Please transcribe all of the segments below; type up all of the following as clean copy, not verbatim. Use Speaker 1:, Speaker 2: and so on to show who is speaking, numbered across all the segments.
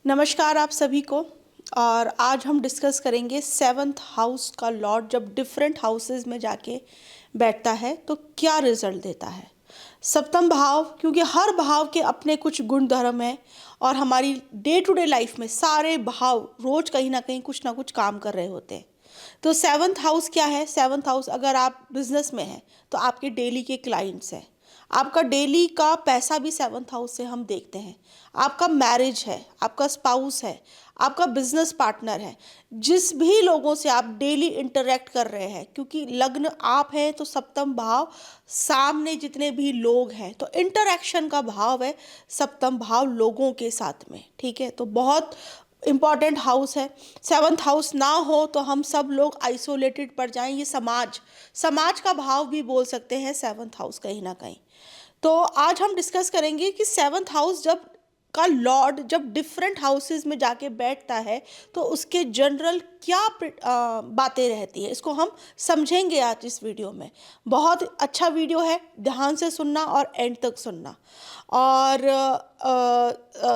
Speaker 1: नमस्कार आप सभी को। और आज हम डिस्कस करेंगे सेवन्थ हाउस का लॉर्ड जब डिफरेंट हाउसेस में जाके बैठता है तो क्या रिजल्ट देता है। सप्तम भाव, क्योंकि हर भाव के अपने कुछ गुण धर्म हैं और हमारी डे टू डे लाइफ में सारे भाव रोज कहीं ना कुछ काम कर रहे होते हैं। तो सेवन्थ हाउस क्या है? सेवन्थ हाउस, अगर आप बिजनेस में हैं तो आपके डेली के क्लाइंट्स हैं। आपका डेली का पैसा भी सेवन्थ हाउस से हम देखते हैं। आपका मैरिज है, आपका स्पाउस है, आपका बिजनेस पार्टनर है, जिस भी लोगों से आप डेली इंटरेक्ट कर रहे हैं, क्योंकि लग्न आप हैं तो सप्तम भाव सामने जितने भी लोग हैं, तो इंटरेक्शन का भाव है सप्तम भाव लोगों के साथ में। ठीक है, तो बहुत इम्पॉर्टेंट हाउस है। सेवन्थ हाउस ना हो तो हम सब लोग आइसोलेटेड पड़ जाएं। ये समाज समाज का भाव भी बोल सकते हैं सेवन्थ हाउस कहीं ना कहीं। तो आज हम डिस्कस करेंगे कि सेवन्थ हाउस जब का लॉर्ड जब डिफरेंट हाउसेस में जाके बैठता है तो उसके जनरल क्या बातें रहती है, इसको हम समझेंगे आज इस वीडियो में। बहुत अच्छा वीडियो है, ध्यान से सुनना और एंड तक सुनना। और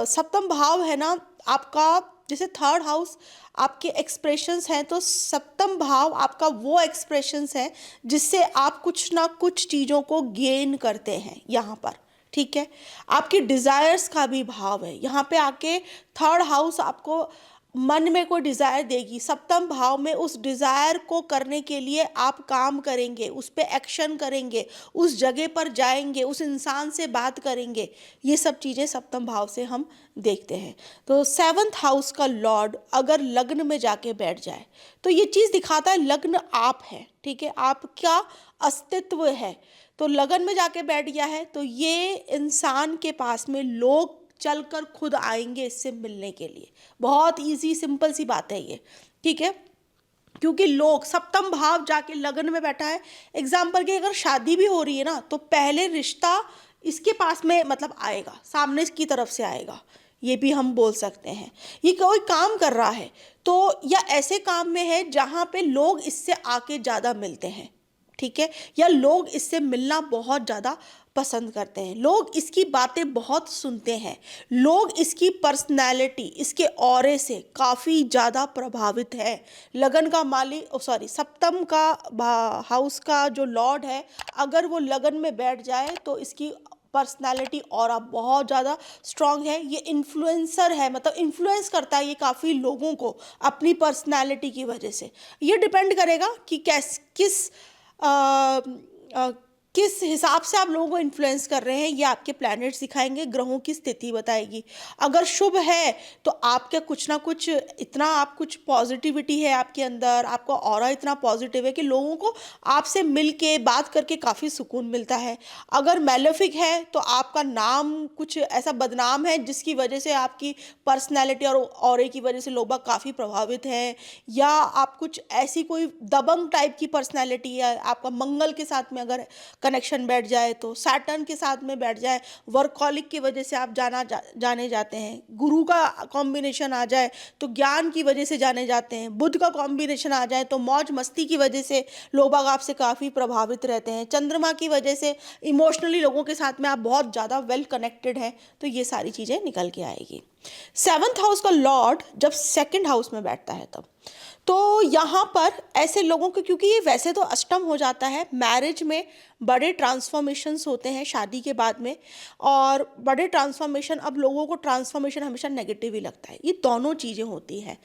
Speaker 1: सप्तम भाव है ना आपका, जैसे थर्ड हाउस आपके एक्सप्रेशंस हैं, तो सप्तम भाव आपका वो एक्सप्रेशंस है जिससे आप कुछ ना कुछ चीज़ों को गेन करते हैं यहाँ पर। ठीक है, आपकी डिज़ायर्स का भी भाव है यहाँ पे आके। थर्ड हाउस आपको मन में कोई डिज़ायर देगी, सप्तम भाव में उस डिज़ायर को करने के लिए आप काम करेंगे, उस पर एक्शन करेंगे, उस जगह पर जाएंगे, उस इंसान से बात करेंगे। ये सब चीज़ें सप्तम भाव से हम देखते हैं। तो सेवन्थ हाउस का लॉर्ड अगर लग्न में जाके बैठ जाए तो ये चीज़ दिखाता है लग्न आप है। ठीक है, आपका अस्तित्व है। तो लगन में जाके बैठ गया है तो ये इंसान के पास में लोग चलकर खुद आएंगे इससे मिलने के लिए। बहुत इजी सिंपल सी बात है ये। ठीक है, क्योंकि लोग सप्तम भाव जाके लगन में बैठा है। एग्जाम्पल की अगर शादी भी हो रही है ना तो पहले रिश्ता इसके पास में मतलब आएगा, सामने की तरफ से आएगा। ये भी हम बोल सकते हैं। ये कोई काम कर रहा है तो या ऐसे काम में है जहाँ पे लोग इससे आके ज़्यादा मिलते हैं। ठीक है, या लोग इससे मिलना बहुत ज़्यादा पसंद करते हैं, लोग इसकी बातें बहुत सुनते हैं, लोग इसकी पर्सनैलिटी, इसके ऑरे से काफ़ी ज़्यादा प्रभावित है। लगन का मालिक सप्तम का हाउस का जो लॉर्ड है, अगर वो लगन में बैठ जाए तो इसकी पर्सनालिटी और बहुत ज़्यादा स्ट्रांग है। ये इन्फ्लुएंसर है, मतलब इन्फ्लुएंस करता है ये काफ़ी लोगों को अपनी पर्सनालिटी की वजह से। ये डिपेंड करेगा कि किस अ, अ, किस हिसाब से आप लोगों को इन्फ्लुएंस कर रहे हैं, ये आपके प्लैनेट्स दिखाएंगे, ग्रहों की स्थिति बताएगी। अगर शुभ है तो आपके कुछ ना कुछ इतना आप कुछ पॉजिटिविटी है आपके अंदर, आपका ऑरा इतना पॉजिटिव है कि लोगों को आपसे मिल के बात करके काफ़ी सुकून मिलता है। अगर मैलेफिक है तो आपका नाम कुछ ऐसा बदनाम है जिसकी वजह से आपकी पर्सनैलिटी और ऑरे की वजह से लोग काफ़ी प्रभावित हैं। या आप कुछ ऐसी कोई दबंग टाइप की पर्सनैलिटी है, आपका मंगल के साथ में अगर कनेक्शन बैठ जाए, तो सैटर्न के साथ में बैठ जाए, वर्कहॉलिक की वजह से आप जाने जाते हैं। गुरु का कॉम्बिनेशन आ जाए तो ज्ञान की वजह से जाने जाते हैं। बुध का कॉम्बिनेशन आ जाए तो मौज मस्ती की वजह से लोग बाग आपसे काफ़ी प्रभावित रहते हैं। चंद्रमा की वजह से इमोशनली लोगों के साथ में आप बहुत ज़्यादा वेल कनेक्टेड हैं। तो ये सारी चीज़ें निकल के आएगी। सेवन्थ हाउस का लॉर्ड जब सेकंड हाउस में बैठता है तब तो यहाँ पर ऐसे लोगों को, क्योंकि ये वैसे तो अष्टम हो जाता है, मैरिज में बड़े ट्रांसफॉर्मेशंस होते हैं शादी के बाद में। और बड़े ट्रांसफॉर्मेशन, अब लोगों को ट्रांसफॉर्मेशन हमेशा नेगेटिव ही लगता है, ये दोनों चीज़ें होती हैं।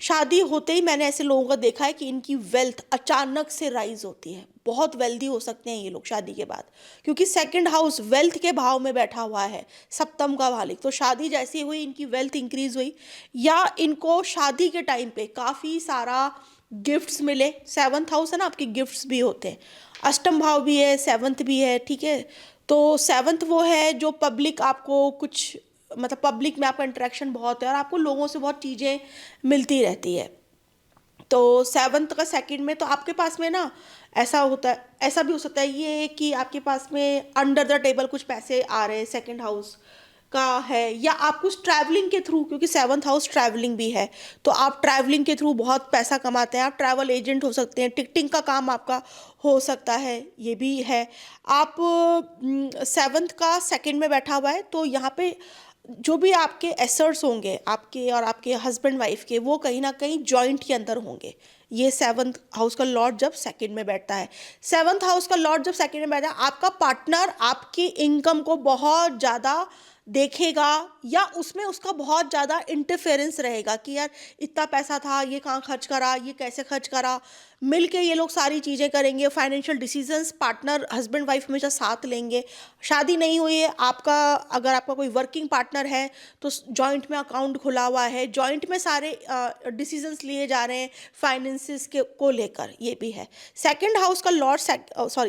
Speaker 1: शादी होते ही मैंने ऐसे लोगों को देखा है कि इनकी वेल्थ अचानक से राइज होती है, बहुत वेल्दी हो सकते हैं ये लोग शादी के बाद, क्योंकि सेकंड हाउस वेल्थ के भाव में बैठा हुआ है, सप्तम का मालिक। तो शादी जैसी हुई इनकी वेल्थ इंक्रीज हुई, या इनको शादी के टाइम पे काफ़ी सारा गिफ्ट्स मिले। सेवन्थ हाउस है ना, आपके गिफ्ट्स भी होते हैं, अष्टम भाव भी है, सेवन्थ भी है। ठीक है, तो सेवन्थ वो है जो पब्लिक आपको कुछ, मतलब पब्लिक में आपका इंटरेक्शन बहुत है और आपको लोगों से बहुत चीज़ें मिलती रहती है। तो सेवन्थ का सेकंड में तो आपके पास में ना ऐसा होता है, ऐसा भी हो सकता है ये कि आपके पास में अंडर द टेबल कुछ पैसे आ रहे हैं, सेकंड हाउस का है। या आप कुछ ट्रैवलिंग के थ्रू, क्योंकि सेवन्थ हाउस ट्रैवलिंग भी है, तो आप ट्रैवलिंग के थ्रू बहुत पैसा कमाते हैं, आप ट्रैवल एजेंट हो सकते हैं, टिकटिंग का काम आपका हो सकता है, ये भी है। आप सेवन्थ का सेकंड में बैठा हुआ है तो यहाँ पे जो भी आपके एसेट्स होंगे आपके और आपके हस्बैंड वाइफ के, वो कहीं ना कहीं जॉइंट के अंदर होंगे। ये सेवन्थ हाउस का लॉर्ड जब सेकंड में बैठता है, सेवन्थ हाउस का लॉर्ड जब सेकंड में बैठता है, आपका पार्टनर आपकी इनकम को बहुत ज़्यादा देखेगा या उसमें उसका बहुत ज़्यादा इंटरफेरेंस रहेगा कि यार इतना पैसा था, ये कहाँ खर्च करा, ये कैसे खर्च करा। मिल के ये लोग सारी चीज़ें करेंगे, financial decisions partner husband wife हमेशा साथ लेंगे। शादी नहीं हुई है आपका, अगर आपका कोई वर्किंग पार्टनर है तो जॉइंट में अकाउंट खुला हुआ है, जॉइंट में सारे डिसीजंस लिए जा रहे हैं फाइनेंसिस के को लेकर, ये भी है। सेकंड हाउस का लॉर्ड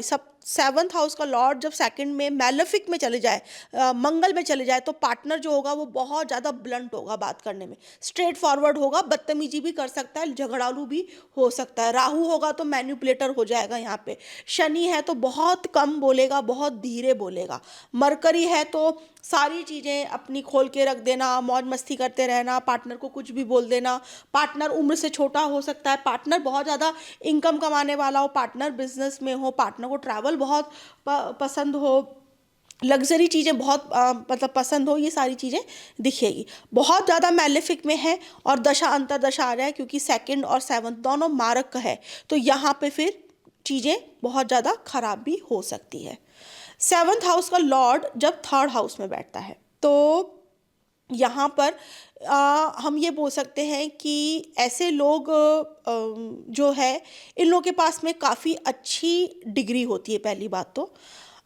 Speaker 1: सब सेवन्थ हाउस का लॉर्ड जब सेकंड में मैलेफिक में चले जाए, मंगल में चले जाए, तो पार्टनर जो होगा वो बहुत ज़्यादा ब्लंट होगा बात करने में, स्ट्रेट फॉरवर्ड होगा, बदतमीजी भी कर सकता है, झगड़ालू भी हो सकता है। राहु होगा तो मैनिपुलेटर हो जाएगा यहाँ पे। शनि है तो बहुत कम बोलेगा, बहुत धीरे बोलेगा। मरकरी है तो सारी चीज़ें अपनी खोल के रख देना, मौज मस्ती करते रहना, पार्टनर को कुछ भी बोल देना। पार्टनर उम्र से छोटा हो सकता है, पार्टनर बहुत ज़्यादा इनकम कमाने वाला हो, पार्टनर बिजनेस में हो, पार्टनर को ट्रैवल बहुत पसंद हो, लग्जरी चीज़ें बहुत मतलब पसंद हो, ये सारी चीज़ें दिखेगी। बहुत ज़्यादा मैलेफिक में है और दशा अंतर दशा आ रहा है, क्योंकि सेकंड और सेवन्थ दोनों मारक का है, तो यहाँ पे फिर चीज़ें बहुत ज़्यादा खराब भी हो सकती है। सेवन्थ हाउस का लॉर्ड जब थर्ड हाउस में बैठता है तो यहाँ पर हम ये बोल सकते हैं कि ऐसे लोग जो है, इन लोगों के पास में काफ़ी अच्छी डिग्री होती है पहली बात तो,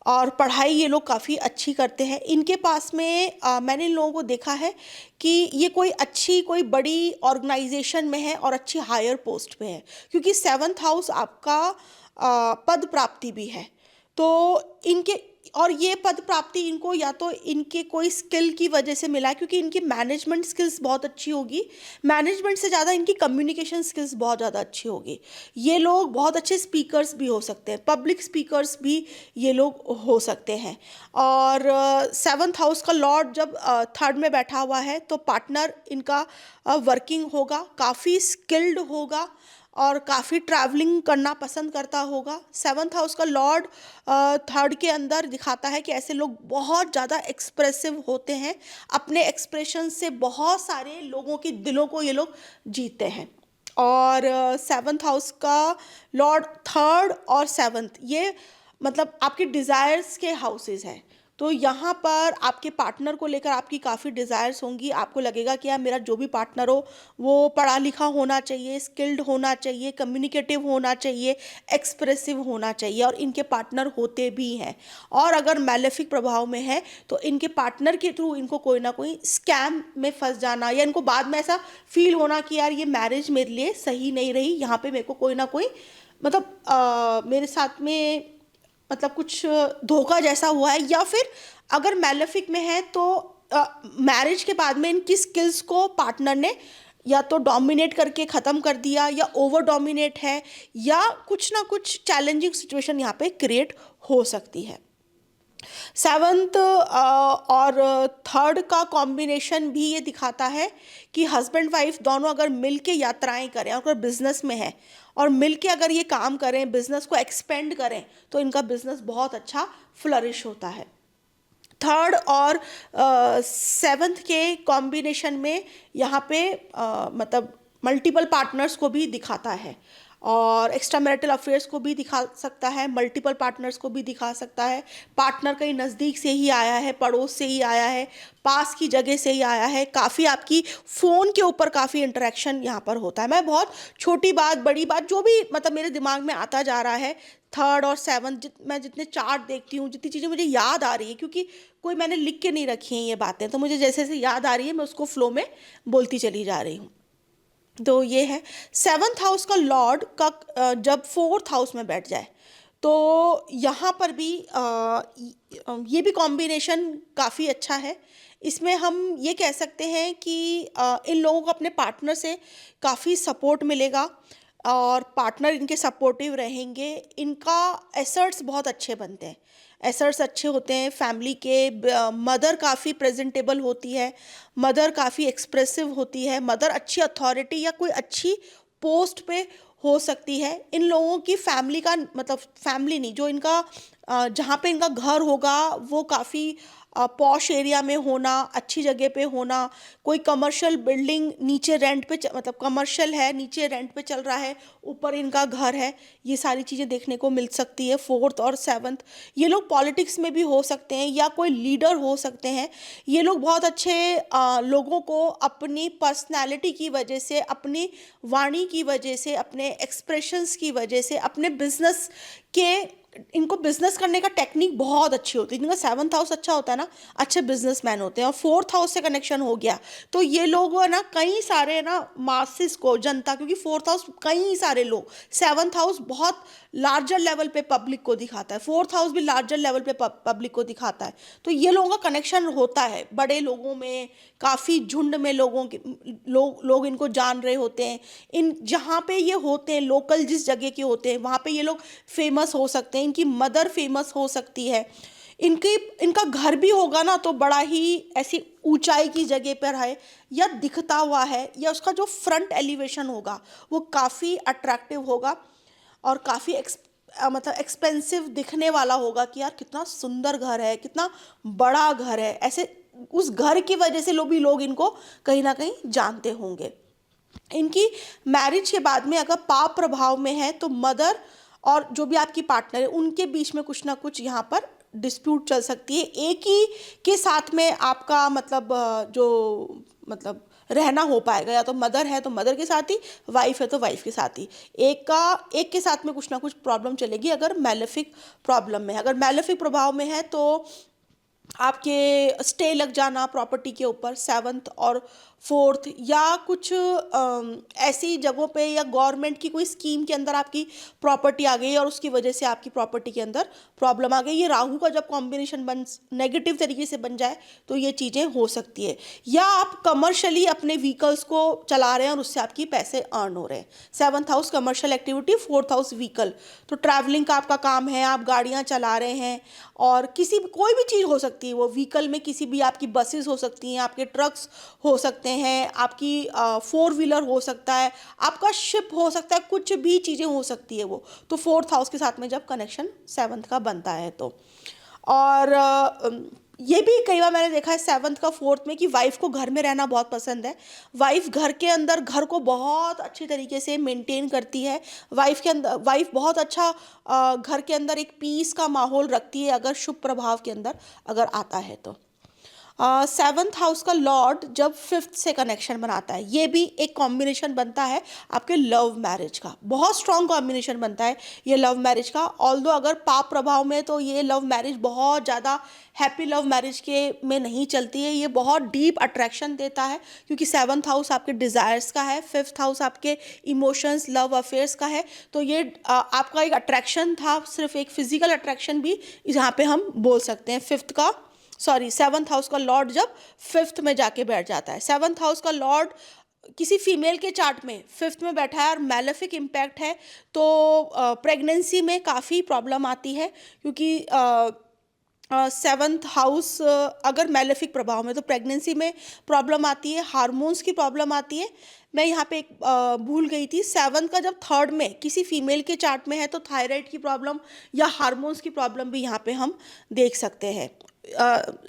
Speaker 1: और पढ़ाई ये लोग काफ़ी अच्छी करते हैं। इनके पास में मैंने इन लोगों को देखा है कि ये कोई बड़ी ऑर्गेनाइजेशन में है और अच्छी हायर पोस्ट पे है, क्योंकि सेवन्थ हाउस आपका पद प्राप्ति भी है। तो इनके, और ये पद प्राप्ति इनको या तो इनके कोई स्किल की वजह से मिला है, क्योंकि इनकी मैनेजमेंट स्किल्स बहुत अच्छी होगी, मैनेजमेंट से ज़्यादा इनकी कम्युनिकेशन स्किल्स बहुत ज़्यादा अच्छी होगी। ये लोग बहुत अच्छे स्पीकर्स भी हो सकते हैं, पब्लिक स्पीकर्स भी ये लोग हो सकते हैं। और सेवन्थ हाउस का लॉर्ड जब थर्ड में बैठा हुआ है तो पार्टनर इनका वर्किंग होगा, काफ़ी स्किल्ड होगा और काफ़ी ट्रैवलिंग करना पसंद करता होगा। सेवन्थ हाउस का लॉर्ड थर्ड के अंदर दिखाता है कि ऐसे लोग बहुत ज़्यादा एक्सप्रेसिव होते हैं, अपने एक्सप्रेशन से बहुत सारे लोगों के दिलों को ये लोग जीतते हैं। और सेवन्थ हाउस का लॉर्ड थर्ड और सेवन्थ, ये मतलब आपके डिज़ायर्स के हाउसेस हैं, तो यहाँ पर आपके पार्टनर को लेकर आपकी काफ़ी डिज़ायर्स होंगी। आपको लगेगा कि यार मेरा जो भी पार्टनर हो वो पढ़ा लिखा होना चाहिए, स्किल्ड होना चाहिए, कम्युनिकेटिव होना चाहिए, एक्सप्रेसिव होना चाहिए, और इनके पार्टनर होते भी हैं। और अगर मैलेफिक प्रभाव में है तो इनके पार्टनर के थ्रू इनको कोई ना कोई स्कैम में फंस जाना, या इनको बाद में ऐसा फील होना कि यार ये मैरिज मेरे लिए सही नहीं रही, यहाँ पे मेरे को कोई ना कोई मतलब मेरे साथ में मतलब कुछ धोखा जैसा हुआ है। या फिर अगर मैलेफिक में है तो मैरिज के बाद में इनकी स्किल्स को पार्टनर ने या तो डोमिनेट करके ख़त्म कर दिया, या ओवर डोमिनेट है, या कुछ ना कुछ चैलेंजिंग सिचुएशन यहाँ पे क्रिएट हो सकती है। सेवन्थ और थर्ड का कॉम्बिनेशन भी ये दिखाता है कि हस्बैंड वाइफ दोनों अगर मिल के यात्राएँ करें, अगर बिजनेस में है और मिल के अगर ये काम करें, बिजनेस को एक्सपेंड करें, तो इनका बिजनेस बहुत अच्छा फ्लरिश होता है। थर्ड और सेवन्थ के कॉम्बिनेशन में यहाँ पे मतलब मल्टीपल पार्टनर्स को भी दिखाता है, और एक्स्ट्रा मैरिटल अफेयर्स को भी दिखा सकता है, मल्टीपल पार्टनर्स को भी दिखा सकता है। पार्टनर कहीं नज़दीक से ही आया है, पड़ोस से ही आया है, पास की जगह से ही आया है, काफ़ी आपकी फ़ोन के ऊपर काफ़ी इंटरेक्शन यहाँ पर होता है। मैं बहुत छोटी बात बड़ी बात जो भी मतलब मेरे दिमाग में आता जा रहा है, थर्ड और सेवन्थ मैं जितने चार्ट देखती हूँ, जितनी चीज़ें मुझे याद आ रही है, क्योंकि कोई मैंने लिख के नहीं रखी हैं ये बातें, तो मुझे जैसे जैसे याद आ रही है मैं उसको फ्लो में बोलती चली जा रही हूँ। तो ये है सेवन्थ हाउस का लॉर्ड का जब फोर्थ हाउस में बैठ जाए तो यहाँ पर भी ये भी कॉम्बिनेशन काफ़ी अच्छा है। इसमें हम ये कह सकते हैं कि इन लोगों को अपने पार्टनर से काफ़ी सपोर्ट मिलेगा, और पार्टनर इनके सपोर्टिव रहेंगे। इनका एसेट्स बहुत अच्छे बनते हैं, एसेट्स अच्छे होते हैं फैमिली के। मदर काफ़ी प्रेजेंटेबल होती है, मदर काफ़ी एक्सप्रेसिव होती है, मदर अच्छी अथॉरिटी या कोई अच्छी पोस्ट पे हो सकती है। इन लोगों की फैमिली का मतलब फैमिली नहीं, जो इनका जहाँ पे इनका घर होगा वो काफ़ी पॉश एरिया में होना, अच्छी जगह पे होना, कोई कमर्शियल बिल्डिंग नीचे रेंट पे मतलब कमर्शियल है, नीचे रेंट पे चल रहा है, ऊपर इनका घर है, ये सारी चीज़ें देखने को मिल सकती है। फोर्थ और सेवन्थ, ये लोग पॉलिटिक्स में भी हो सकते हैं या कोई लीडर हो सकते हैं। ये लोग बहुत अच्छे लोगों को अपनी पर्सनैलिटी की वजह से, अपनी वाणी की वजह से, अपने एक्सप्रेशंस की वजह से, अपने बिजनेस के, इनको बिजनेस करने का टेक्निक बहुत अच्छी होती है। इनका सेवन्थ हाउस अच्छा होता है ना, अच्छे बिजनेसमैन होते हैं। और फोर्थ हाउस से कनेक्शन हो गया तो ये लोग है ना कई सारे ना मासिस को, जनता, क्योंकि फोर्थ हाउस कई सारे लोग, सेवन्थ हाउस बहुत लार्जर लेवल पे पब्लिक को दिखाता है, फोर्थ हाउस भी लार्जर लेवल पे पब्लिक को दिखाता है। तो ये लोगों का कनेक्शन होता है बड़े लोगों में, काफ़ी झुंड में लोगों के लोग इनको जान रहे होते हैं। इन जहाँ पे ये होते हैं, लोकल जिस जगह के होते हैं वहाँ पे ये लोग फेमस हो सकते हैं, इनकी मदर फेमस हो सकती है, इनके इनका घर भी होगा ना तो बड़ा ही ऐसी ऊंचाई की जगह पर है या दिखता हुआ है, या उसका जो फ्रंट एलिवेशन होगा वो काफ़ी अट्रैक्टिव होगा और काफ़ी मतलब एक्सपेंसिव दिखने वाला होगा कि यार कितना सुंदर घर है, कितना बड़ा घर है। ऐसे उस घर की वजह से लोग इनको कहीं ना कहीं जानते होंगे। इनकी मैरिज के बाद में अगर पाप प्रभाव में है तो मदर और जो भी आपकी पार्टनर है उनके बीच में कुछ ना कुछ यहाँ पर डिस्प्यूट चल सकती है। एक ही के साथ में आपका मतलब जो मतलब रहना हो पाएगा, या तो मदर है तो मदर के साथ ही, वाइफ है तो वाइफ के साथ ही, एक के साथ में कुछ ना कुछ प्रॉब्लम चलेगी अगर मैलेफिक प्रॉब्लम में है। अगर मैलेफिक प्रभाव में है तो आपके स्टे लग जाना प्रॉपर्टी के ऊपर, सेवन्थ और फोर्थ, या कुछ ऐसी जगहों पे या गवर्नमेंट की कोई स्कीम के अंदर आपकी प्रॉपर्टी आ गई और उसकी वजह से आपकी प्रॉपर्टी के अंदर प्रॉब्लम आ गई। ये राहु का जब कॉम्बिनेशन नेगेटिव तरीके से बन जाए तो ये चीज़ें हो सकती है। या आप कमर्शियली अपने व्हीकल्स को चला रहे हैं और उससे आपकी पैसे अर्न हो रहे हैं। Seventh house commercial activity, fourth house vehicle, तो ट्रैवलिंग का आपका काम है, आप गाड़ियाँ चला रहे हैं और कोई भी चीज़ हो सकती है वो व्हीकल में, किसी भी आपकी बसेस हो सकती हैं, आपके ट्रक्स हो सकते हैं, आपकी फोर व्हीलर हो सकता है, आपका शिप हो सकता है, कुछ भी चीज़ें हो सकती है वो। तो फोर्थ हाउस के साथ में जब कनेक्शन सेवन्थ का बनता है तो, और ये भी कई बार मैंने देखा है सेवन्थ का फोर्थ में कि वाइफ को घर में रहना बहुत पसंद है। वाइफ घर के अंदर घर को बहुत अच्छी तरीके से मेंटेन करती है। वाइफ बहुत अच्छा घर के अंदर एक पीस का माहौल रखती है अगर शुभ प्रभाव के अंदर अगर आता है तो। सेवन्थ हाउस का लॉर्ड जब फिफ्थ से कनेक्शन बनाता है, ये भी एक कॉम्बिनेशन बनता है आपके लव मैरिज का, बहुत स्ट्रॉन्ग कॉम्बिनेशन बनता है ये लव मैरिज का। ऑल्दो अगर पाप प्रभाव में तो ये लव मैरिज बहुत ज़्यादा हैप्पी लव मैरिज के में नहीं चलती है, ये बहुत डीप अट्रैक्शन देता है क्योंकि सेवन्थ हाउस आपके डिज़ायर्स का है, फिफ्थ हाउस आपके इमोशंस लव अफेयर्स का है। तो ये आपका एक अट्रैक्शन था, सिर्फ एक फिजिकल अट्रैक्शन भी यहाँ पे हम बोल सकते हैं। सेवन्थ हाउस का लॉर्ड जब फिफ्थ में जाके बैठ जाता है, सेवन्थ हाउस का लॉर्ड किसी फीमेल के चार्ट में फिफ्थ में बैठा है और मैलेफिक इम्पैक्ट है तो प्रेगनेंसी में काफ़ी प्रॉब्लम आती है क्योंकि सेवन्थ हाउस अगर मैलेफिक प्रभाव में तो प्रेगनेंसी में प्रॉब्लम आती है, हार्मोन्स की प्रॉब्लम आती है। मैं यहाँ पे एक भूल गई थी, सेवन्थ का जब थर्ड में किसी फीमेल के चार्ट में है तो थायराइड की प्रॉब्लम या हार्मोन्स की प्रॉब्लम भी यहाँ पे हम देख सकते हैं,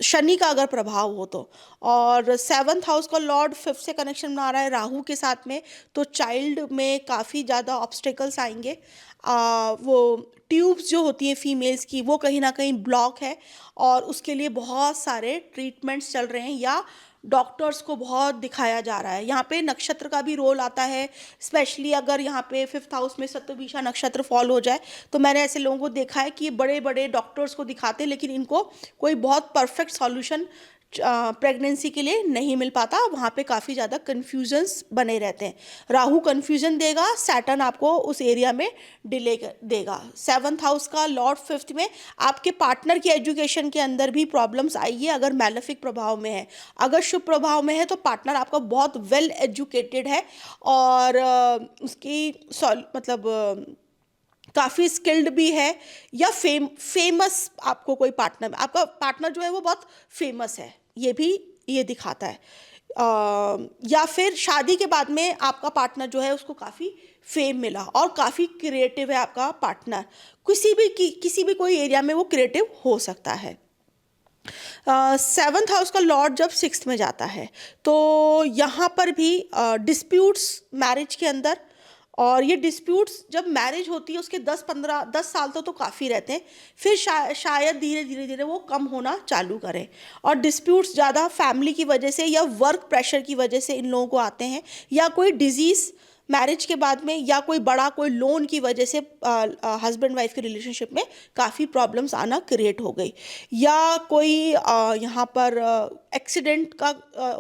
Speaker 1: शनि का अगर प्रभाव हो तो। और सेवन्थ हाउस का लॉर्ड फिफ्थ से कनेक्शन बना रहा है राहु के साथ में, तो चाइल्ड में काफ़ी ज़्यादा ऑब्स्टेकल्स आएंगे। वो ट्यूब्स जो होती हैं फीमेल्स की वो कहीं ना कहीं ब्लॉक है और उसके लिए बहुत सारे ट्रीटमेंट्स चल रहे हैं या डॉक्टर्स को बहुत दिखाया जा रहा है। यहाँ पे नक्षत्र का भी रोल आता है, स्पेशली अगर यहाँ पे फिफ्थ हाउस में सतभिषा नक्षत्र फॉल हो जाए तो मैंने ऐसे लोगों को देखा है कि ये बड़े बड़े डॉक्टर्स को दिखाते हैं लेकिन इनको कोई बहुत परफेक्ट सॉल्यूशन प्रेगनेंसी के लिए नहीं मिल पाता, वहाँ पे काफ़ी ज़्यादा कन्फ्यूजन्स बने रहते हैं। राहु कन्फ्यूजन देगा, सैटर्न आपको उस एरिया में डिले देगा। सेवन्थ हाउस का लॉर्ड फिफ्थ में आपके पार्टनर की एजुकेशन के अंदर भी प्रॉब्लम्स आएगी अगर मैलेफिक प्रभाव में है। अगर शुभ प्रभाव में है तो पार्टनर आपका बहुत वेल एजुकेटेड है और उसकी मतलब काफ़ी स्किल्ड भी है या फेमस, आपको कोई पार्टनर, आपका पार्टनर जो है वो बहुत फेमस है, ये दिखाता है। या फिर शादी के बाद में आपका पार्टनर जो है उसको काफ़ी फेम मिला और काफ़ी क्रिएटिव है आपका पार्टनर, किसी भी कोई एरिया में वो क्रिएटिव हो सकता है। सेवन्थ हाउस का लॉर्ड जब सिक्स्थ में जाता है तो यहाँ पर भी डिस्प्यूट्स मैरिज के अंदर, और ये डिस्प्यूट्स जब मैरिज होती है उसके 10 साल तो काफ़ी रहते हैं, फिर शायद धीरे धीरे धीरे वो कम होना चालू करें। और डिस्प्यूट्स ज़्यादा फैमिली की वजह से या वर्क प्रेशर की वजह से इन लोगों को आते हैं, या कोई डिजीज़ मैरिज के बाद में, या कोई लोन की वजह से हस्बैंड वाइफ के रिलेशनशिप में काफ़ी प्रॉब्लम्स आना क्रिएट हो गई, या कोई यहाँ पर एक्सीडेंट का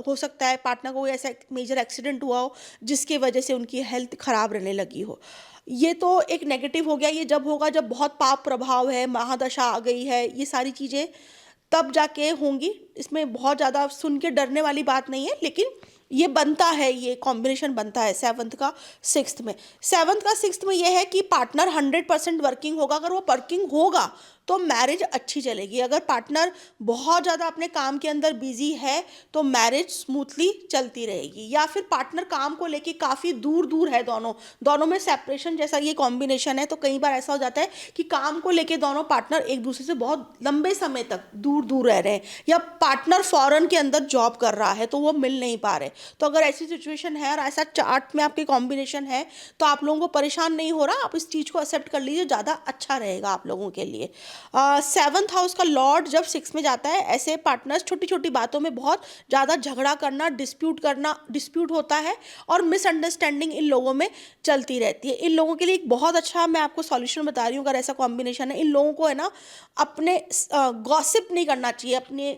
Speaker 1: हो सकता है, पार्टनर को कोई ऐसा मेजर एक्सीडेंट हुआ हो जिसके वजह से उनकी हेल्थ ख़राब रहने लगी हो। ये तो एक नेगेटिव हो गया। ये जब होगा जब बहुत पाप प्रभाव है, महादशा आ गई है, ये सारी चीज़ें तब जाके होंगी। इसमें बहुत ज़्यादा सुन के डरने वाली बात नहीं है, लेकिन ये बनता है, ये कॉम्बिनेशन बनता है सेवन्थ का सिक्स्थ में। सेवन्थ का सिक्स्थ में ये है कि पार्टनर 100% वर्किंग होगा। अगर वो वर्किंग होगा तो मैरिज अच्छी चलेगी। अगर पार्टनर बहुत ज़्यादा अपने काम के अंदर बिजी है तो मैरिज स्मूथली चलती रहेगी। या फिर पार्टनर काम को लेके काफ़ी दूर दूर है, दोनों में सेपरेशन जैसा ये कॉम्बिनेशन है, तो कई बार ऐसा हो जाता है कि काम को लेके दोनों पार्टनर एक दूसरे से बहुत लंबे समय तक दूर दूर रह रहे हैं, या पार्टनर फॉरेन के अंदर जॉब कर रहा है तो वो मिल नहीं पा रहे। तो अगर ऐसी सिचुएशन है और ऐसा चार्ट में आपके कॉम्बिनेशन है तो आप लोगों को परेशान नहीं हो रहा, आप इस चीज़ को एक्सेप्ट कर लीजिए, ज़्यादा अच्छा रहेगा आप लोगों के लिए। सेवन्थ हाउस का लॉर्ड जब सिक्स में जाता है, ऐसे पार्टनर्स छोटी छोटी बातों में बहुत ज़्यादा झगड़ा करना, डिस्प्यूट होता है और मिसअंडरस्टैंडिंग इन लोगों में चलती रहती है। इन लोगों के लिए एक बहुत अच्छा मैं आपको सॉल्यूशन बता रही हूँ। अगर ऐसा कॉम्बिनेशन है, इन लोगों को है ना अपने गॉसिप नहीं करना चाहिए अपने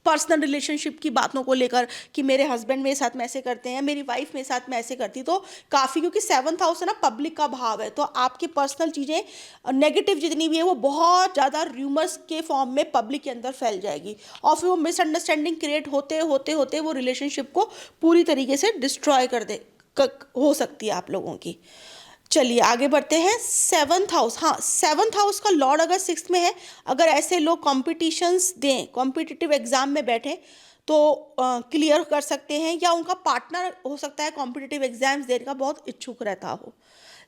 Speaker 1: पर्सनल रिलेशनशिप की बातों को लेकर कि मेरे हस्बैंड मेरे साथ में ऐसे करते हैं, मेरी वाइफ मेरे साथ में ऐसे करती, तो काफ़ी, क्योंकि सेवन्थ हाउस है ना पब्लिक का भाव है, तो आपकी पर्सनल चीज़ें नेगेटिव जितनी भी है वो बहुत ज़्यादा र्यूमर्स के फॉर्म में पब्लिक के अंदर फैल जाएगी, और फिर वो मिसअंडरस्टैंडिंग क्रिएट होते होते होते वो रिलेशनशिप को पूरी तरीके से डिस्ट्रॉय हो सकती है आप लोगों की। चलिए आगे बढ़ते हैं। सेवन्थ हाउस, हाँ सेवन्थ हाउस का लॉर्ड अगर सिक्स्थ में है, अगर ऐसे लोग कॉम्पिटिशन्स दें, कॉम्पिटिटिव एग्जाम में बैठे तो क्लियर कर सकते हैं, या उनका पार्टनर हो सकता है कॉम्पिटिटिव एग्जाम्स देने का बहुत इच्छुक रहता हो।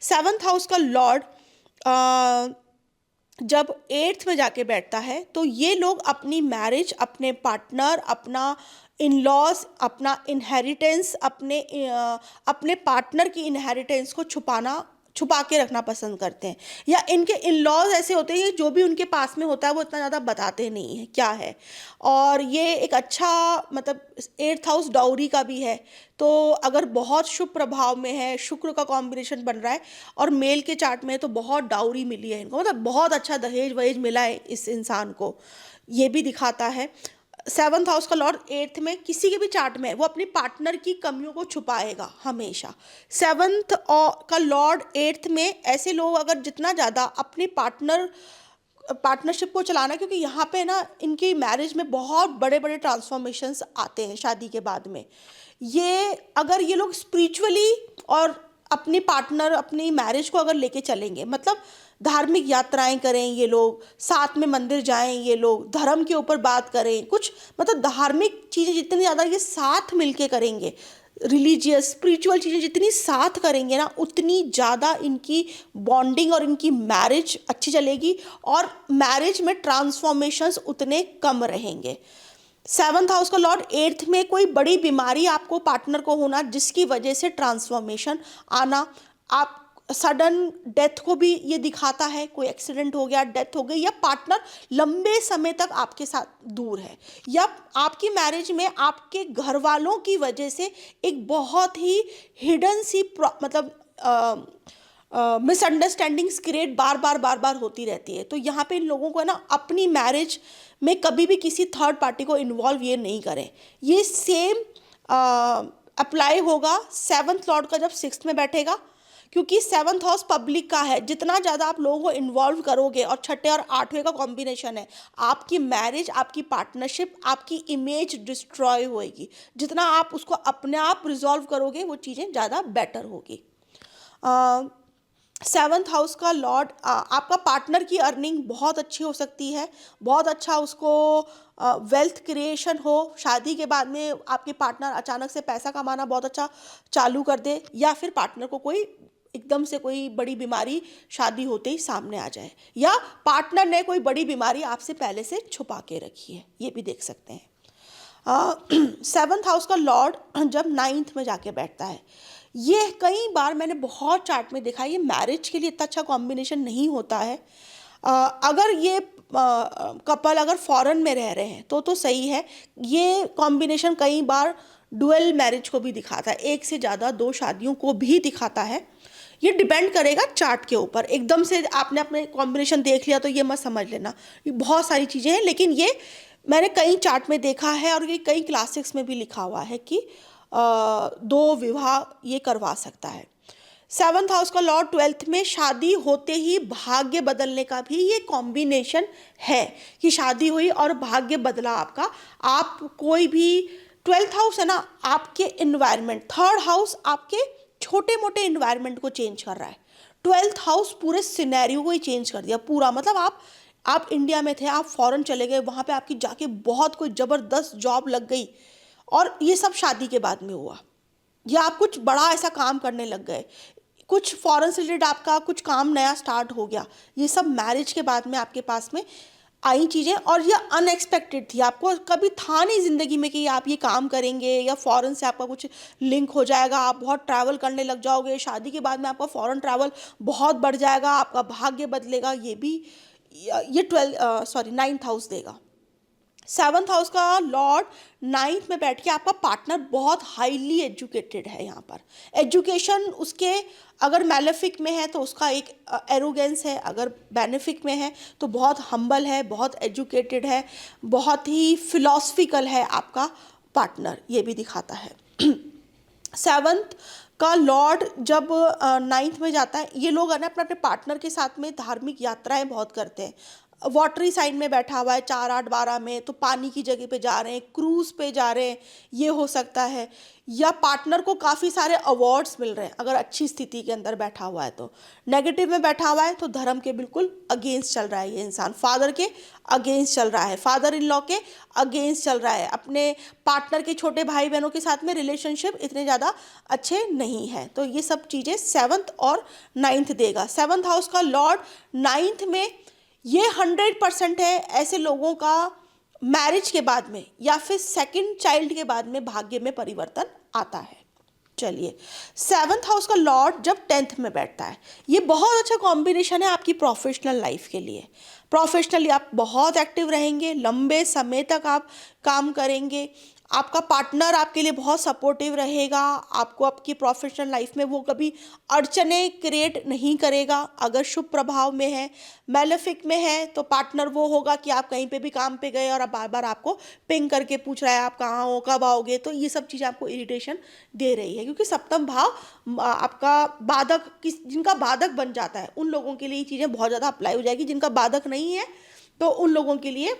Speaker 1: सेवन्थ हाउस का लॉर्ड जब एट्थ में जाके बैठता है तो ये लोग अपनी मैरिज, अपने पार्टनर, अपना इन लॉज, अपना इनहेरिटेंस, अपने पार्टनर की इनहेरिटेंस को छुपा के रखना पसंद करते हैं, या इनके इन लॉज ऐसे होते हैं कि जो भी उनके पास में होता है वो इतना ज़्यादा बताते नहीं हैं क्या है। और ये एक अच्छा, मतलब एट्थ हाउस डाउरी का भी है, तो अगर बहुत शुभ प्रभाव में है, शुक्र का कॉम्बिनेशन बन रहा है और मेल के चार्ट में है तो बहुत डाउरी मिली है इनको, मतलब बहुत अच्छा दहेज वहेज मिला है इस इंसान को, ये भी दिखाता है। सेवन्थ हाउस का लॉर्ड एट्थ में किसी के भी चार्ट में वो अपनी पार्टनर की कमियों को छुपाएगा हमेशा। सेवन्थ का लॉर्ड एट्थ में, ऐसे लोग अगर जितना ज़्यादा अपने पार्टनरशिप को चलाना, क्योंकि यहाँ पे ना इनकी मैरिज में बहुत बड़े बड़े ट्रांसफॉर्मेशंस आते हैं शादी के बाद में। ये अगर ये लोग स्पिरिचुअली और अपनी पार्टनर, अपनी मैरिज को अगर लेके चलेंगे, मतलब धार्मिक यात्राएं करें ये लोग, साथ में मंदिर जाएं ये लोग, धर्म के ऊपर बात करें कुछ, मतलब धार्मिक चीज़ें जितनी ज़्यादा ये साथ मिलके करेंगे, रिलीजियस स्पिरिचुअल चीज़ें जितनी साथ करेंगे ना, उतनी ज़्यादा इनकी बॉन्डिंग और इनकी मैरिज अच्छी चलेगी, और मैरिज में ट्रांसफॉर्मेशंस उतने कम रहेंगे। सेवन्थ हाउस का लॉर्ड एट्थ में, कोई बड़ी बीमारी आपको पार्टनर को होना जिसकी वजह से ट्रांसफॉर्मेशन आना, आप सडन डेथ को भी ये दिखाता है, कोई एक्सीडेंट हो गया, डेथ हो गई, या पार्टनर लंबे समय तक आपके साथ दूर है, या आपकी मैरिज में आपके घर वालों की वजह से एक बहुत ही हिडन सी मतलब मिसअंडरस्टैंडिंग्स क्रिएट बार बार होती रहती है। तो यहाँ पे इन लोगों को है ना अपनी मैरिज में कभी भी किसी थर्ड पार्टी को इन्वॉल्व ये नहीं करें। ये सेम अप्लाई होगा सेवन्थ लॉर्ड का जब सिक्स्थ में बैठेगा, क्योंकि सेवन्थ हाउस पब्लिक का है। जितना ज़्यादा आप लोगों को इन्वॉल्व करोगे, और छठे और आठवें का कॉम्बिनेशन है, आपकी मैरिज, आपकी पार्टनरशिप, आपकी इमेज डिस्ट्रॉय होएगी। जितना आप उसको अपने आप रिजॉल्व करोगे वो चीज़ें ज़्यादा बेटर होगी। सेवन्थ हाउस का लॉर्ड, आपका पार्टनर की अर्निंग बहुत अच्छी हो सकती है, बहुत अच्छा उसको वेल्थ क्रिएशन हो, शादी के बाद में आपके पार्टनर अचानक से पैसा कमाना बहुत अच्छा चालू कर दे, या फिर पार्टनर को कोई एकदम से कोई बड़ी बीमारी शादी होते ही सामने आ जाए, या पार्टनर ने कोई बड़ी बीमारी आपसे पहले से छुपा के रखी है, ये भी देख सकते हैं। सेवन्थ हाउस का लॉर्ड जब नाइन्थ में जाके बैठता है, ये कई बार मैंने बहुत चार्ट में देखा है, ये मैरिज के लिए इतना अच्छा कॉम्बिनेशन नहीं होता है। अगर ये कपल अगर फॉरेन में रह रहे हैं तो सही है। ये कॉम्बिनेशन कई बार डुअल मैरिज को भी दिखाता है, एक से ज़्यादा दो शादियों को भी दिखाता है। ये डिपेंड करेगा चार्ट के ऊपर। एकदम से आपने अपने कॉम्बिनेशन देख लिया तो ये मत समझ लेना, ये बहुत सारी चीज़ें हैं, लेकिन ये मैंने कई चार्ट में देखा है और ये कई क्लासिक्स में भी लिखा हुआ है कि दो विवाह ये करवा सकता है। सेवन्थ हाउस का लॉर्ड ट्वेल्थ में, शादी होते ही भाग्य बदलने का भी ये कॉम्बिनेशन है कि शादी हुई और भाग्य बदला आपका। आप कोई भी, ट्वेल्थ हाउस है ना आपके इन्वायरमेंट, थर्ड हाउस आपके छोटे मोटे इन्वायरमेंट को चेंज कर रहा है, ट्वेल्थ हाउस पूरे सिनेरियो को ही चेंज कर दिया पूरा। मतलब आप इंडिया में थे, आप फॉरेन चले गए, वहाँ पे आपकी जाके बहुत कोई ज़बरदस्त जॉब लग गई, और ये सब शादी के बाद में हुआ, या आप कुछ बड़ा ऐसा काम करने लग गए, कुछ फॉरेन से रिलेटेड आपका कुछ काम नया स्टार्ट हो गया, ये सब मैरिज के बाद में आपके पास में आई चीज़ें, और ये अनएक्सपेक्टेड थी, आपको कभी था नहीं ज़िंदगी में कि आप ये काम करेंगे, या फॉरेन से आपका कुछ लिंक हो जाएगा, आप बहुत ट्रैवल करने लग जाओगे, शादी के बाद में आपका फॉरेन ट्रैवल बहुत बढ़ जाएगा, आपका भाग्य बदलेगा। ये नाइन्थ हाउस देगा। सेवन्थ हाउस का लॉर्ड नाइन्थ में बैठ के, आपका पार्टनर बहुत हाईली एजुकेटेड है, यहाँ पर एजुकेशन उसके अगर मैलेफिक में है तो उसका एक एरोगेंस है, अगर बेनिफिक में है तो बहुत हम्बल है, बहुत एजुकेटेड है, बहुत ही फिलॉसफिकल है आपका पार्टनर, ये भी दिखाता है। सेवन्थ का लॉर्ड जब नाइन्थ में जाता है, ये लोग है ना अपने अपने पार्टनर के साथ में धार्मिक यात्राएं बहुत करते हैं। वाटरी साइन में बैठा हुआ है 4, 8, 12 में, तो पानी की जगह पे जा रहे हैं, क्रूज़ पे जा रहे हैं, ये हो सकता है। या पार्टनर को काफ़ी सारे अवार्ड्स मिल रहे हैं अगर अच्छी स्थिति के अंदर बैठा हुआ है तो। नेगेटिव में बैठा हुआ है तो धर्म के बिल्कुल अगेंस्ट चल रहा है ये इंसान, फादर के अगेंस्ट चल रहा है, फादर इन लॉ के अगेंस्ट चल रहा है, अपने पार्टनर के छोटे भाई बहनों के साथ में रिलेशनशिप इतने ज़्यादा अच्छे नहीं हैं। तो ये सब चीज़ें सेवन्थ और नाइन्थ देगा। सेवन्थ हाउस का लॉर्ड नाइन्थ में, ये 100% है ऐसे लोगों का मैरिज के बाद में या फिर सेकंड चाइल्ड के बाद में भाग्य में परिवर्तन आता है। चलिए, सेवन्थ हाउस का लॉर्ड जब 10th में बैठता है, ये बहुत अच्छा कॉम्बिनेशन है आपकी प्रोफेशनल लाइफ के लिए। प्रोफेशनली आप बहुत एक्टिव रहेंगे, लंबे समय तक आप काम करेंगे, आपका पार्टनर आपके लिए बहुत सपोर्टिव रहेगा, आपको आपकी प्रोफेशनल लाइफ में वो कभी अड़चने क्रिएट नहीं करेगा। अगर शुभ प्रभाव में है, मैलेफिक में है, तो पार्टनर वो होगा कि आप कहीं पे भी काम पे गए और अब बार बार आपको पिंग करके पूछ रहा है आप कहाँ हो, कब आओगे, तो ये सब चीज़ें आपको इरिटेशन दे रही है, क्योंकि सप्तम भाव आपका बाधक, जिनका बाधक बन जाता है उन लोगों के लिए ये चीज़ें बहुत ज़्यादा अप्लाई हो जाएगी। जिनका बाधक नहीं है तो उन लोगों के लिए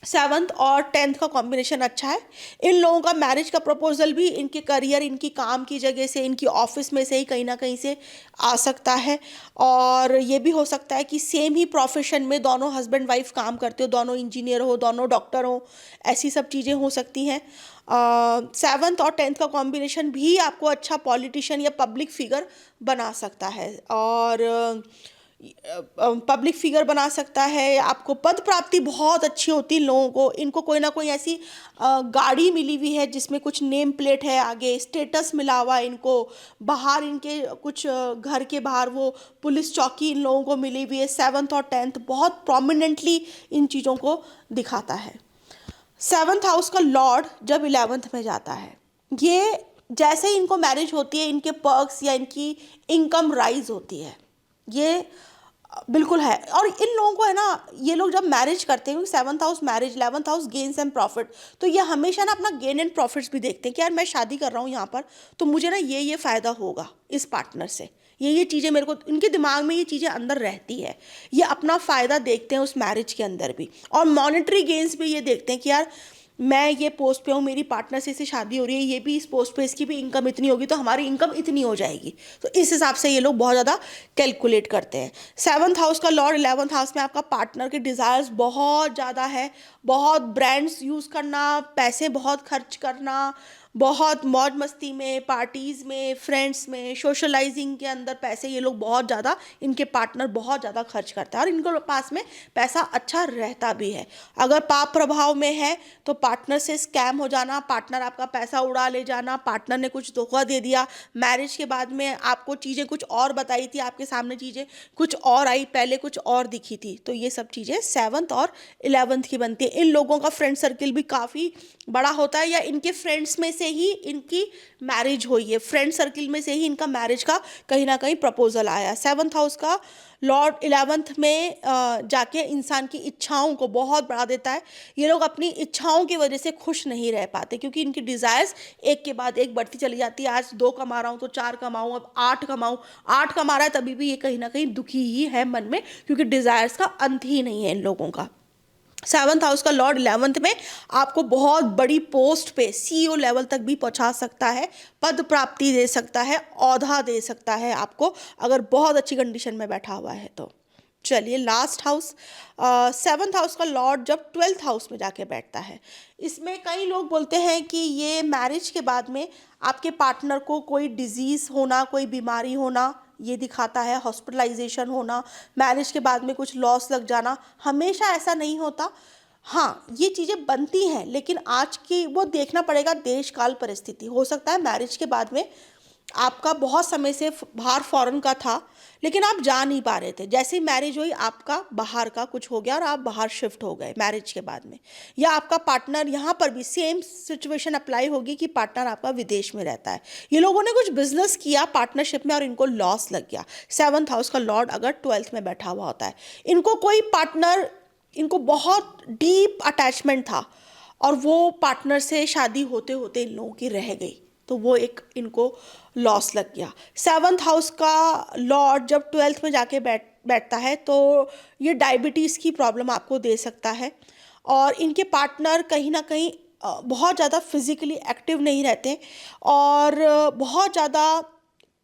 Speaker 1: सेवन्थ और 10th का कॉम्बिनेशन अच्छा है। इन लोगों का मैरिज का प्रपोजल भी इनके करियर, इनकी काम की जगह से, इनकी ऑफिस में से ही कहीं ना कहीं से आ सकता है। और ये भी हो सकता है कि सेम ही प्रोफेशन में दोनों हस्बैंड वाइफ काम करते हो, दोनों इंजीनियर हो, दोनों डॉक्टर हो, ऐसी सब चीज़ें हो सकती हैं। सेवन्थ और 10th का कॉम्बिनेशन भी आपको अच्छा पॉलिटिशियन या पब्लिक फिगर बना सकता है, और पब्लिक फिगर बना सकता है। आपको पद प्राप्ति बहुत अच्छी होती है लोगों को, इनको कोई ना कोई ऐसी गाड़ी मिली हुई है जिसमें कुछ नेम प्लेट है, आगे स्टेटस मिला हुआ है इनको, बाहर इनके कुछ घर के बाहर वो पुलिस चौकी इन लोगों को मिली हुई है। सेवन्थ और 10th बहुत प्रोमिनेंटली इन चीज़ों को दिखाता है। सेवन्थ हाउस का लॉर्ड जब 11th में जाता है, ये जैसे ही इनको मैरिज होती है, इनके पर्क्स या इनकी इनकम राइज होती है, ये बिल्कुल है। और इन लोगों को है ना, ये लोग जब मैरिज करते हैं, seventh house marriage, 11th house gains and profit, तो ये हमेशा ना अपना गेन एंड प्रॉफिट्स भी देखते हैं कि यार मैं शादी कर रहा हूँ यहाँ पर, तो मुझे ना ये फ़ायदा होगा इस पार्टनर से, ये चीज़ें मेरे को, इनके दिमाग में ये चीज़ें अंदर रहती है, ये अपना फ़ायदा देखते हैं उस मैरिज के अंदर भी। और मॉनेटरी गेन्स भी ये देखते हैं कि यार मैं ये पोस्ट पे हूँ, मेरी पार्टनर से इससे शादी हो रही है, ये भी इस पोस्ट पे, इसकी भी इनकम इतनी होगी तो हमारी इनकम इतनी हो जाएगी, तो इस हिसाब से ये लोग बहुत ज़्यादा कैलकुलेट करते हैं। सेवन्थ हाउस का लॉर्ड 11th हाउस में, आपका पार्टनर के डिज़ायर्स बहुत ज़्यादा है, बहुत ब्रांड्स यूज़ करना, पैसे बहुत खर्च करना, बहुत मौज मस्ती में, पार्टीज़ में, फ्रेंड्स में, सोशलाइजिंग के अंदर पैसे ये लोग बहुत ज़्यादा, इनके पार्टनर बहुत ज़्यादा खर्च करता है और इनके पास में पैसा अच्छा रहता भी है। अगर पाप प्रभाव में है तो पार्टनर से स्कैम हो जाना, पार्टनर आपका पैसा उड़ा ले जाना, पार्टनर ने कुछ धोखा दे दिया, मैरिज के बाद में आपको चीज़ें कुछ और बताई थी, आपके सामने चीज़ें कुछ और आई, पहले कुछ और दिखी थी। तो ये सब चीज़ें 7th और 11th की बनती है। इन लोगों का फ्रेंड सर्किल भी काफ़ी बड़ा होता है, या इनके फ्रेंड्स में से ही इनकी मैरिज हुई है, फ्रेंड सर्किल में से ही इनका मैरिज का कहीं ना कहीं प्रपोजल आया। 7th हाउस का लॉर्ड 11th में जाके इंसान की इच्छाओं को बहुत बढ़ा देता है। ये लोग अपनी इच्छाओं की वजह से खुश नहीं रह पाते, क्योंकि इनकी डिज़ायर्स एक के बाद एक बढ़ती चली जाती है। आज 2 कमा रहा हूँ तो 4 कमाऊँ, अब 8 कमाऊँ, 8 कमा रहा है तभी भी ये कहीं ना कहीं दुखी ही है मन में, क्योंकि डिज़ायर्स का अंत ही नहीं है इन लोगों का। 7th हाउस का लॉर्ड 11th में आपको बहुत बड़ी पोस्ट पे, CEO लेवल तक भी पहुंचा सकता है, पद प्राप्ति दे सकता है, औहदा दे सकता है आपको, अगर बहुत अच्छी कंडीशन में बैठा हुआ है तो। चलिए लास्ट हाउस, 7th हाउस का लॉर्ड जब 12th हाउस में जाके बैठता है, इसमें कई लोग बोलते हैं कि ये मैरिज के बाद में आपके पार्टनर को कोई डिजीज़ होना, कोई बीमारी होना ये दिखाता है, हॉस्पिटलाइजेशन होना, मैरिज के बाद में कुछ लॉस लग जाना। हमेशा ऐसा नहीं होता, हाँ ये चीज़ें बनती हैं, लेकिन आज की वो देखना पड़ेगा देश काल परिस्थिति। हो सकता है मैरिज के बाद में आपका बहुत समय से बाहर फॉरेन का था, लेकिन आप जा नहीं पा रहे थे, जैसे ही मैरिज हुई आपका बाहर का कुछ हो गया और आप बाहर शिफ्ट हो गए मैरिज के बाद में। या आपका पार्टनर, यहाँ पर भी सेम सिचुएशन अप्लाई होगी कि पार्टनर आपका विदेश में रहता है, ये लोगों ने कुछ बिजनेस किया पार्टनरशिप में और इनको लॉस लग गया। 7th हाउस का लॉर्ड अगर 12th में बैठा हुआ होता है, इनको कोई पार्टनर, इनको बहुत डीप अटैचमेंट था और वो पार्टनर से शादी होते होते इन लोगों की रह गई, तो वो एक इनको लॉस लग गया। 7th हाउस का लॉर्ड जब 12th में जाके बैठता है तो ये डायबिटीज़ की प्रॉब्लम आपको दे सकता है, और इनके पार्टनर कहीं ना कहीं बहुत ज़्यादा फिजिकली एक्टिव नहीं रहते और बहुत ज़्यादा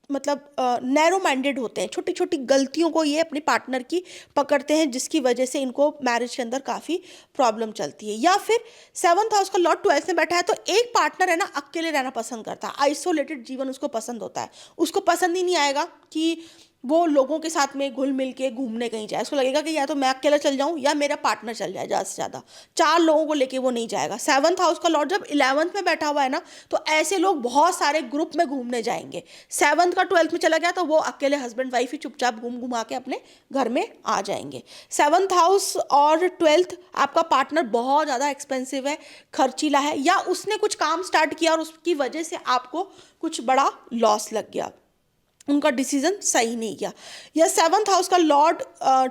Speaker 1: मतलब नैरो माइंडेड होते हैं, छोटी छोटी गलतियों को ये अपने पार्टनर की पकड़ते हैं, जिसकी वजह से इनको मैरिज के अंदर काफ़ी प्रॉब्लम चलती है। या फिर 7th हाउस का लॉर्ड 12th में बैठा है तो एक पार्टनर है ना अकेले रहना पसंद करता है, आइसोलेटेड जीवन उसको पसंद होता है, उसको पसंद ही नहीं आएगा कि वो लोगों के साथ में घुल मिल के घूमने कहीं जाए, उसको लगेगा कि या तो मैं अकेला चल जाऊं या मेरा पार्टनर चल जाए, ज़्यादा से ज़्यादा 4 लोगों को लेके वो नहीं जाएगा। 7th हाउस का लॉर्ड जब 11th में बैठा हुआ है ना, तो ऐसे लोग बहुत सारे ग्रुप में घूमने जाएंगे। 7th का 12th में चला गया तो वो अकेले हस्बैंड वाइफ ही चुपचाप घूम घुमा के अपने घर में आ जाएंगे। 7th हाउस और 12th, आपका पार्टनर बहुत ज़्यादा एक्सपेंसिव है, खर्चीला है, या उसने कुछ काम स्टार्ट किया और उसकी वजह से आपको कुछ बड़ा लॉस लग गया, उनका डिसीजन सही नहीं किया। या 7th हाउस का लॉर्ड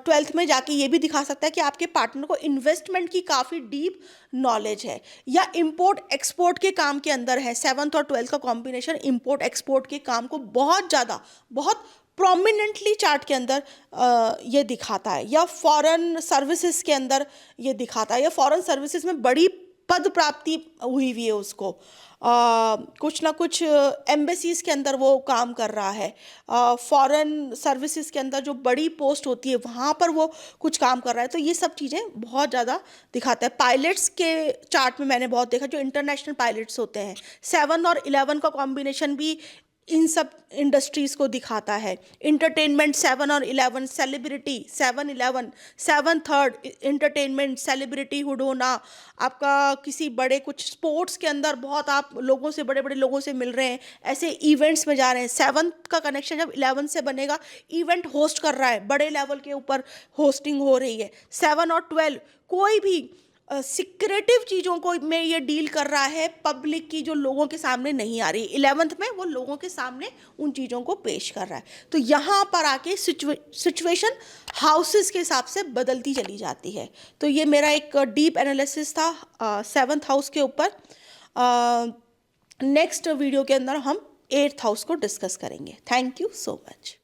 Speaker 1: 12th में जाके ये भी दिखा सकता है कि आपके पार्टनर को इन्वेस्टमेंट की काफ़ी डीप नॉलेज है, या इंपोर्ट एक्सपोर्ट के काम के अंदर है। 7th और 12th का कॉम्बिनेशन इंपोर्ट एक्सपोर्ट के काम को बहुत ज़्यादा, बहुत प्रोमिनेंटली चार्ट के अंदर ये दिखाता है, या फॉरेन सर्विसेज के अंदर ये दिखाता है, या फॉरेन सर्विसेज में बड़ी पद प्राप्ति हुई हुई है उसको, कुछ ना कुछ एम्बेसीज के अंदर वो काम कर रहा है, फॉरेन सर्विसेज के अंदर जो बड़ी पोस्ट होती है वहाँ पर वो कुछ काम कर रहा है। तो ये सब चीज़ें बहुत ज़्यादा दिखाता है। पायलट्स के चार्ट में मैंने बहुत देखा, जो इंटरनेशनल पायलट्स होते हैं, 7 और 11 का कॉम्बिनेशन भी इन सब इंडस्ट्रीज़ को दिखाता है। इंटरटेनमेंट 7 और 11, celebrity 7 11, 7 3rd entertainment, celebrity hood होना, आपका किसी बड़े कुछ स्पोर्ट्स के अंदर बहुत आप लोगों से, बड़े बड़े लोगों से मिल रहे हैं, ऐसे इवेंट्स में जा रहे हैं। 7th का कनेक्शन जब 11 से बनेगा, इवेंट होस्ट कर रहा है, बड़े लेवल के ऊपर होस्टिंग हो रही है। 7 और 12 कोई भी सिक्रेटिव चीज़ों को में ये डील कर रहा है, पब्लिक की जो लोगों के सामने नहीं आ रही, 11th में वो लोगों के सामने उन चीज़ों को पेश कर रहा है। तो यहाँ पर आके सिचुएशन हाउसेस के हिसाब से बदलती चली जाती है। तो ये मेरा एक डीप एनालिसिस था 7th हाउस के ऊपर। नेक्स्ट वीडियो के अंदर हम 8th हाउस को डिस्कस करेंगे। Thank you so much.